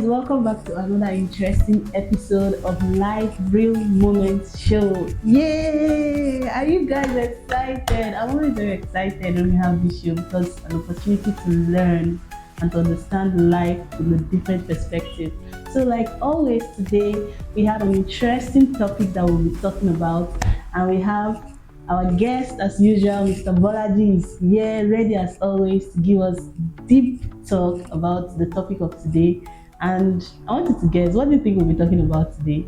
welcome back to another interesting episode of Life Real Moments Show. Yay! Are you guys excited? I'm always very excited when we have this show because it's an opportunity to learn and to understand life from a different perspective. So, like always, today we have an interesting topic that we'll be talking about, and we have our guest, as usual, Mr. Bolaji is here, ready as always to give us deep talk about the topic of today. And I wanted to guess, what do you think we'll be talking about today?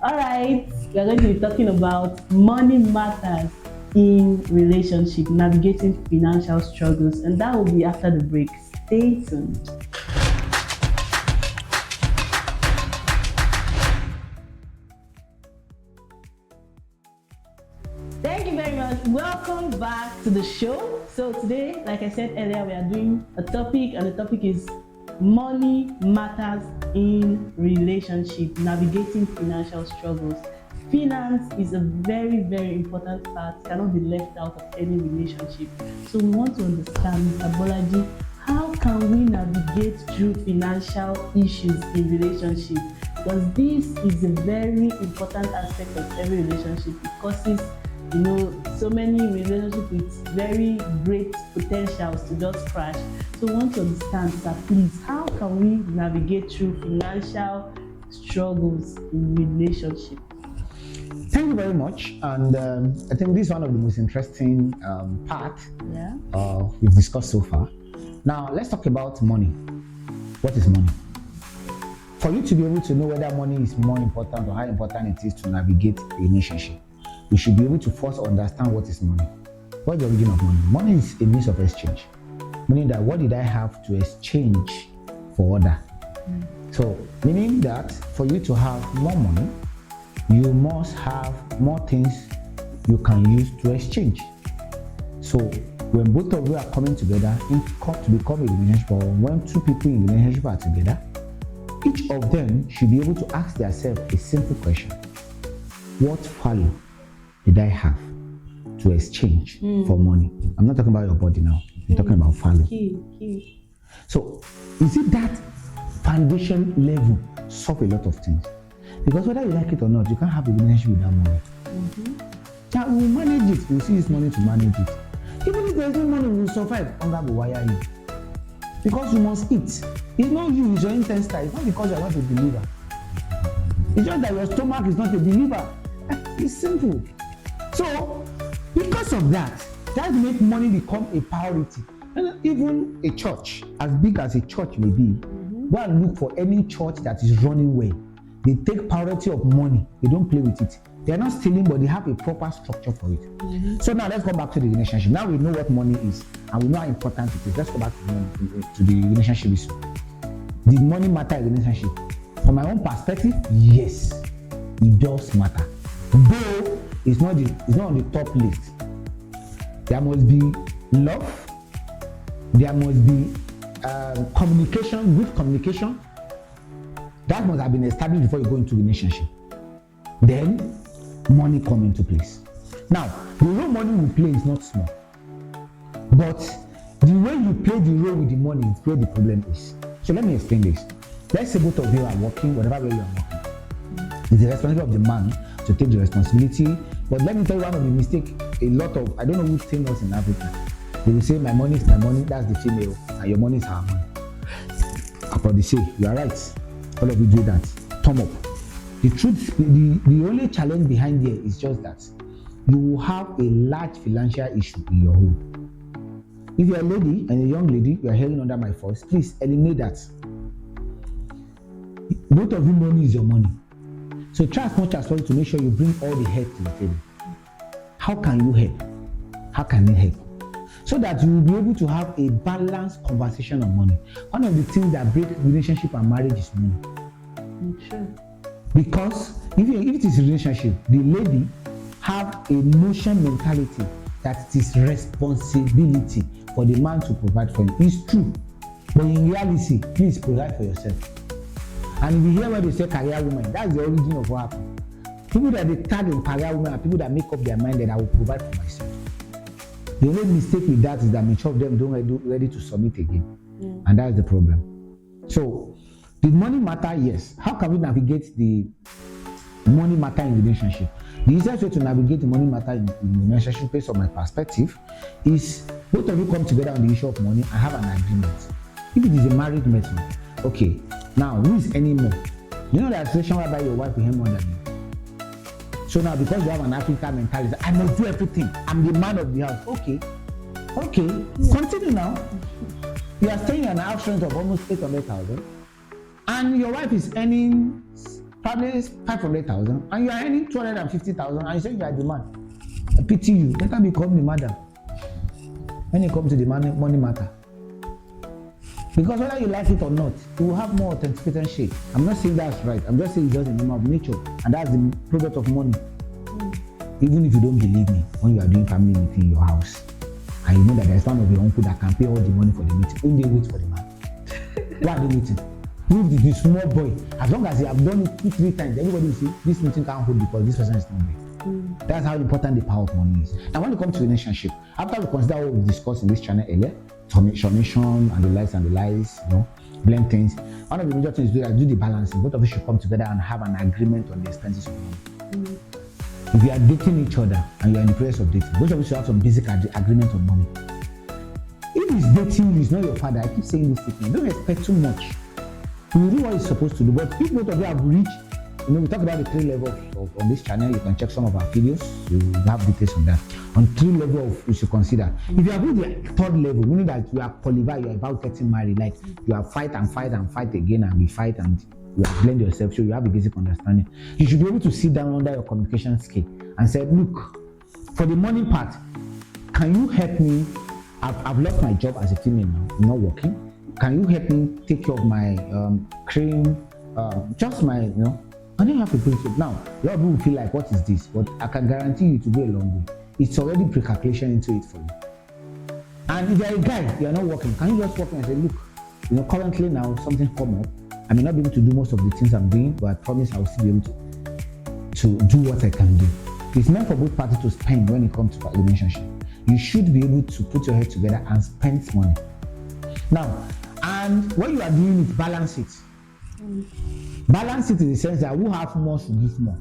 All right, we are going to be talking about money matters in relationship, navigating financial struggles, and that will be after the break. Stay tuned. Thank you very much. Welcome back to the show. So today, like I said earlier, we are doing a topic, and the topic is money matters in relationship, navigating financial struggles. Finance is a very, very important part, cannot be left out of any relationship. So we want to understand, Mr. Bolaji, how can we navigate through financial issues in relationship? Because this is a very important aspect of every relationship. It causes so many relationships with very great potentials to just crash. So we want to understand, sir, please, how can we navigate through financial struggles in relationship? Thank you very much. And I think this is one of the most interesting part we've discussed so far. Now, let's talk about money. What is money? For you to be able to know whether money is more important or how important it is to navigate a relationship, we should be able to first understand what is money. What is the origin of money? Money is a means of exchange, meaning that what did I have to exchange for other? So, meaning that for you to have more money, you must have more things you can use to exchange. So, when both of you are coming together to become a relationship, or when two people in a relationship are together, each of them should be able to ask themselves a simple question: what value did I have to exchange for money? I'm not talking about your body now. I'm talking about value. So, is it that foundation level solve a lot of things? Because whether you like it or not, you can't have a relationship without money. Now, we'll manage it. We'll see this money to manage it. Even if there's no money, we'll survive. Hunger will wire you. Because you must eat. It's not you, it's your intestine. It's not because you're not a believer. It's just that your stomach is not a believer. It's simple. So, because of that makes money become a priority. And even a church, as big as a church may be, go and look for any church that is running well. They take priority of money. They don't play with it. They are not stealing, but they have a proper structure for it. So now let's go back to the relationship. Now we know what money is, and we know how important it is. Let's go back to the relationship issue. Did money matter in a relationship? From my own perspective, yes, it does matter. Though it's not on the top list. There must be love. There must be communication, good communication. That must have been established before you go into a relationship. Then money come into place. Now, the role money will play is not small. But the way you play the role with the money is where the problem is. So let me explain this. Let's say both of you are working, whatever way you are working. It's the responsibility of the man to take the responsibility. But let me tell you one of the mistakes, I don't know who train us in Africa. They will say, my money is my money, that's the female, and your money is her money. But they say, you are right. All of you do that. Thumb up. The truth, the only challenge behind here is just that you will have a large financial issue in your home. If you're a lady and a young lady, you are hearing under my voice, please eliminate that. Both of you money is your money. So try as much as possible to make sure you bring all the help to the table. How can you help? How can it help? So that you will be able to have a balanced conversation on money. One of the things that break relationship and marriage is money. Sure. Because if it is a relationship, the lady have a notion mentality that it is responsibility for the man to provide for you. It's true. But in reality, please provide for yourself. And if you hear what they say career women, that's the origin of what happened. People that they tag in career women are people that make up their mind that I will provide for myself. The only mistake with that is that many of them don't ready to submit again. And that's the problem. So Did money matter? Yes. How can we navigate the money matter in relationship? The easiest way to navigate the money matter in relationship, based on my perspective, is both of you come together on the issue of money and have an agreement. If it is a married method, okay, now who is earning more? You know that situation whereby your wife will earn more than you. So now, because you have an African mentality, I must do everything. I'm the man of the house. Okay, continue now. You are staying in an house rent of almost 800,000, and your wife is earning probably 500,000, and you are earning 250,000, and you say you are the man. I pity you. Better become the madam when it comes to the money matter. Because whether you like it or not, you will have more authenticated shade. I'm not saying that's right. I'm just saying it's just a norm of nature, and that's the product of money. Even if you don't believe me, when you are doing family meeting in your house, and you know that there's one of your uncle that can pay all the money for the meeting, when they wait for the man, why are they waiting? If the small boy, as long as they have done it 2-3 times, everybody will say this meeting can't hold because this person is not there. That's how important the power of money is. And when it comes to relationship, after we consider what we discussed in this channel earlier, submission and the lies, blend things. One of the major things is do the balancing. Both of you should come together and have an agreement on the expenses of money. If you are dating each other and you are in the process of dating, both of you should have some basic agreement on money. If he's dating you, he's not your father. I keep saying this thing. Don't expect too much. You will do what he's supposed to do. But if both of you have reached, we talk about the 3 levels on this channel. You can check some of our videos. You have details on that. On 3 levels, you should consider. If you have reached the 3rd level, meaning that you are qualified, you are about getting married, like you are fight again, and we fight and you have blend yourself, so you have a basic understanding. You should be able to sit down under your communication skill and say, look, for the money part, can you help me? I've left my job as a female now, I'm not working. Can you help me take care of my cream, just my, I don't have to pay it. Now, a lot of people feel like, what is this? But I can guarantee you to go a long way. It's already pre-calculation into it for you. And if you're a guy, you're not working, can you just walk in and say, look, currently now something come up. I may not be able to do most of the things I'm doing, but I promise I will still be able to do what I can do. It's meant for both parties to spend when it comes to a relationship. You should be able to put your head together and spend money. Now, and when you are doing it, balance it. Balance it in the sense that who has more should give more,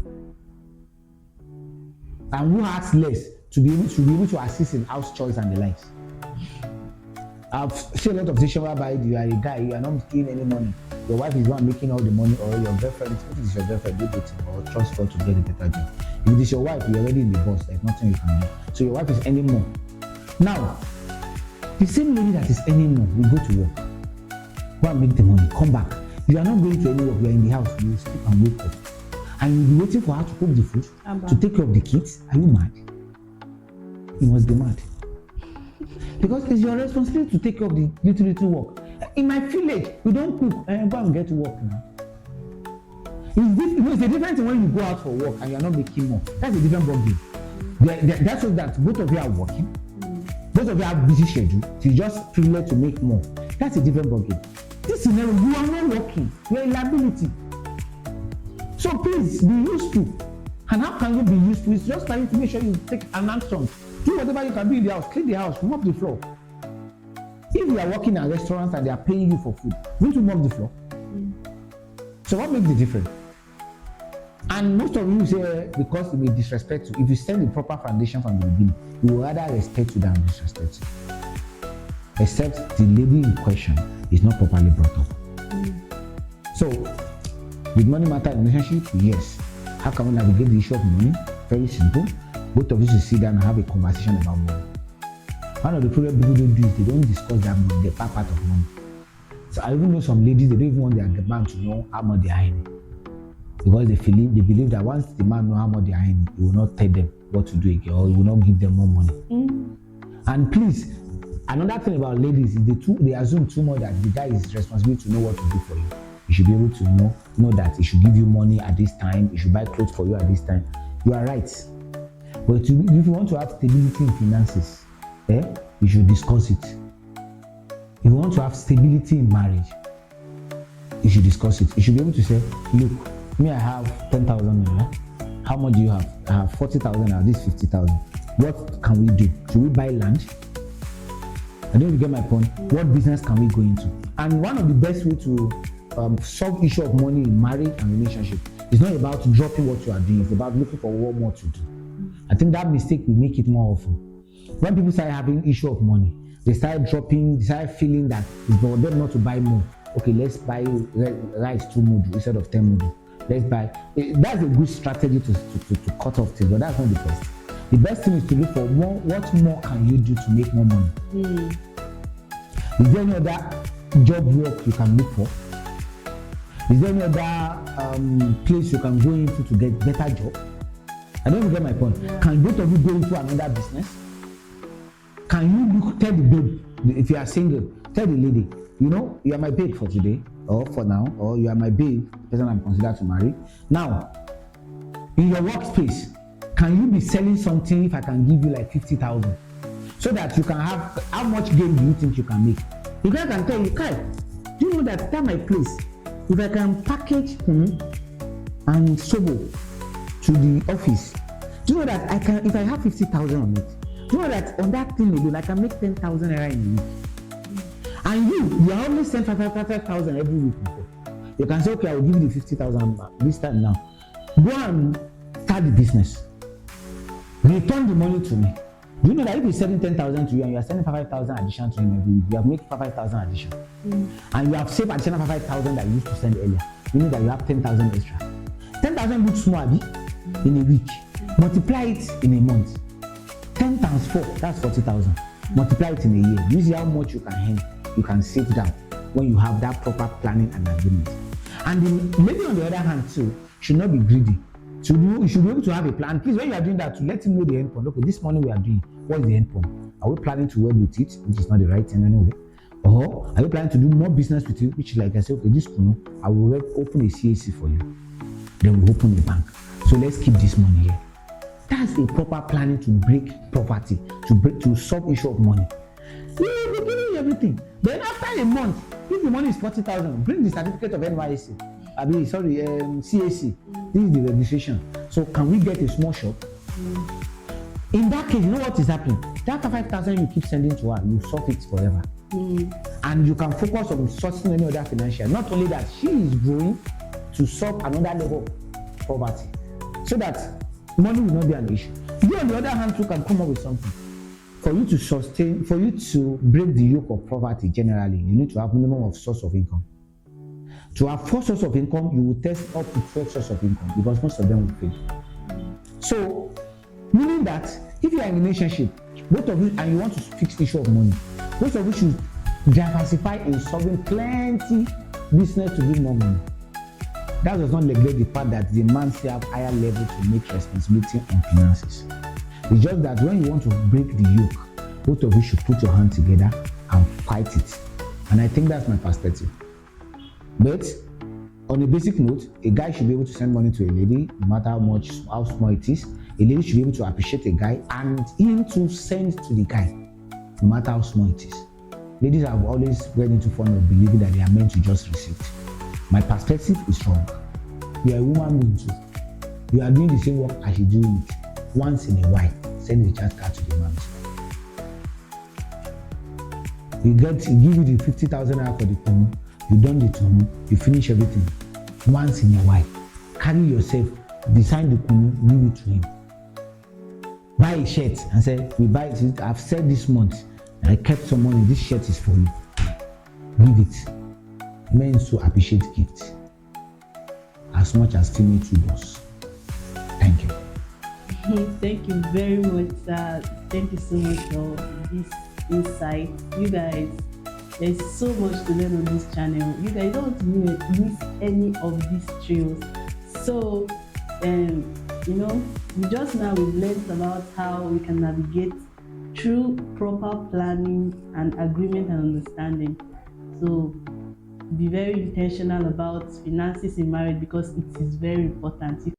and who has less to be able to assist in house chores and the likes. I've seen a lot of situations whereby you are a guy, you are not making any money. Your wife is the one making all the money, or your girlfriend, if it is your girlfriend, do it or transfer to get a better job. If it is your wife, you're already in the boss, there's nothing you can do. So your wife is earning more. Now, the same lady that is earning more will go to work. Go and make the money, come back. You are not going to any work, you are in the house, you will sleep and wake up. And you'll be waiting for her to cook the food, to take care of the kids. Are you mad? You must be mad. Because it's your responsibility to take care of the little work. In my village, we don't cook and go and get to work now. It's a different thing when you go out for work and you are not making more. That's a different ballgame. That's what that both of you are working. Both of you have busy schedule. So you just privileged to make more. That's a different ballgame. This scenario, you are not working. You are a liability. So please be useful. And how can you be useful? It's just trying to make sure you take an action. Do whatever you can do in the house. Clean the house. Mop the floor. If you are working at restaurants and they are paying you for food, won't you mop the floor? So what makes the difference? And most of you say because it may disrespect you. If you set the proper foundation from the beginning, you will rather respect you than disrespect you. Except the lady in question is not properly brought up. So, with money matter in relationship, yes. How can we navigate the issue of money? Very simple. Both of you should sit down and have a conversation about money. One of the problems people don't do is they don't discuss that money, the part of money. So I even know some ladies, they don't even want their man to know how much they are earning. Because they believe that once the man knows how much they are earning, he will not tell them what to do again, or he will not give them more money. And please, another thing about ladies is they assume too much that the guy is responsible to know what to do for you. You should be able to know that he should give you money at this time, he should buy clothes for you at this time. You are right. But if you want to have stability in finances, you should discuss it. If you want to have stability in marriage, you should discuss it. You should be able to say, look, me, I have 10,000 naira. How much do you have? I have 40,000 naira. This 50,000. What can we do? Should we buy land? I don't get my point. What business can we go into? And one of the best way to solve issue of money in marriage and relationship, it's not about dropping what you are doing. It's about looking for what more to do. I think that mistake will make it more often. When people start having issue of money, they start dropping, they start feeling that it's for them not to buy more. Okay, let's buy rice 2 mudu instead of 10 mudu. Let's buy. That's a good strategy to cut off things, but that's not the best. The best thing is to look for more. What more can you do to make more money? Is there any other job work you can look for? Is there any other place you can go into to get better job? I don't get my point. Yeah. Can both of you go into another business? Can you tell the babe, if you are single, tell the lady, you know, you are my babe for today, or for now, or you are my babe, the person I'm considered to marry. Now, in your workspace, can you be selling something if I can give you like 50,000? So that you can have, how much gain do you think you can make? The guy can tell you, Kai, do you know that my place, if I can package and sobo to the office, do you know that I can, if I have 50,000 on it, do you know that on that thing alone, I can make 10,000 naira in a week? And you are only send 5,000 every week. You can say, okay, I will give you the 50,000 this time now. Go and start the business. Return the money to me. Do you know that if he's selling 10,000 to you and you are sending 5,000 addition to him every week, you have made 5,000 addition. And you have saved additional 5,000 that you used to send earlier. You know that you have 10,000 extra. 10,000 looks small, in a week. Multiply it in a month. 10 times 4, that's 40,000. Multiply it in a year. You see how much you can earn, you can save down when you have that proper planning and agreement. And maybe on the other hand too, should not be greedy. You should be able to have a plan. Please, when you are doing that, to let him know the end point. Okay, this money we are doing, what is the end point? Are we planning to work with it, which is not the right thing anyway? Or are you planning to do more business with it, which, like I said, okay, this I will open a CAC for you. Then we'll open a bank. So let's keep this money here. That's a proper planning to break poverty, to solve issue of money. You will be giving everything. Then after a month, if the money is 40,000, bring the certificate of NYSC. CAC. This is the registration. So can we get a small shop? In that case, you know what is happening? That 5,000 you keep sending to her, you solve it forever. And you can focus on sourcing any other financial. Not only that, she is growing to solve another level of poverty. So that money will not be an issue. You on the other hand too can come up with something. For you to sustain, for you to break the yoke of poverty generally, you need to have minimum of source of income. To have 4 sources of income, you will test up to 12 sources of income because most of them will fail. So, meaning that if you are in a relationship, both of you, and you want to fix the issue of money, both of you should diversify in solving plenty business to bring more money. That does not neglect the fact that the man still have higher level to make responsibility on finances. It's just that when you want to break the yoke, both of you should put your hand together and fight it. And I think that's my perspective. But on a basic note, a guy should be able to send money to a lady, no matter how small it is. A lady should be able to appreciate a guy and him to send to the guy, no matter how small it is. Ladies have always went into fun of believing that they are meant to just receive. My perspective is wrong. You are a woman being too. You are doing the same work as you do it. Once in a while, send a chat card to the man. He give you the 50,000 naira for the kunu. You done the kunu. You finish everything. Once in a while, carry yourself, design the kunu, give it to him. Buy a shirt and say, we buy it. I've said this month, I kept some money. This shirt is for you. Give it. Men to appreciate gifts as much as female too does. Thank you. Thank you very much, sir. Thank you so much for this insight. You guys, there's so much to learn on this channel. You guys don't miss any of these trails. So, just now we've learned about how we can navigate through proper planning and agreement and understanding. So, be very intentional about finances in marriage because it is very important.